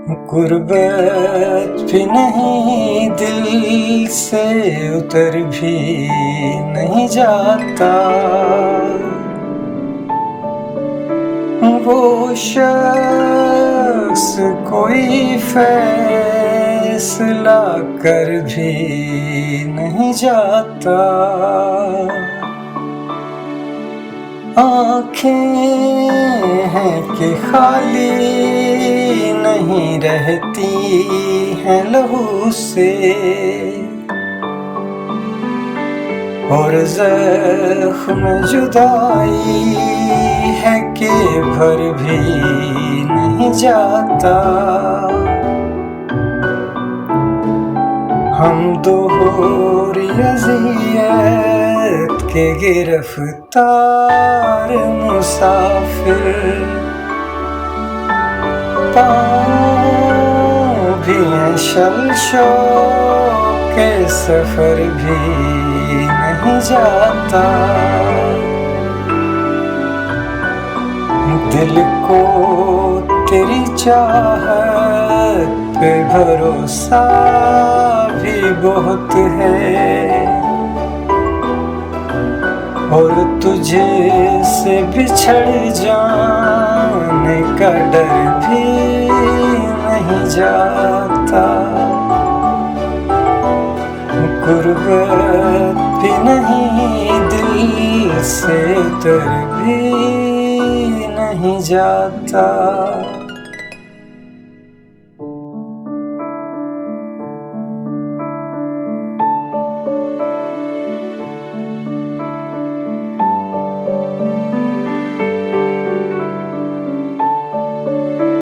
गुर्बत भी नहीं दिल से उतर भी नहीं जाता, वो शख्स कोई फैसला कर भी नहीं जाता। आँखें हैं कि खाली नहीं रहती हैं लहू से, और ज़ख्म जुदाई है कि भर भी नहीं जाता। हम दोहरी अज़ियत के गिरफ्तार मुसाफिर, पाँव भी हैं शलशो के सफ़र भी नहीं जाता। दिल को तेरी चाहत पे भरोसा भी बहुत है, और तुझे से बिछड़ जाने का डर भी नहीं जाता। गुर्बत भी नहीं दिल से उतर भी नहीं जाता।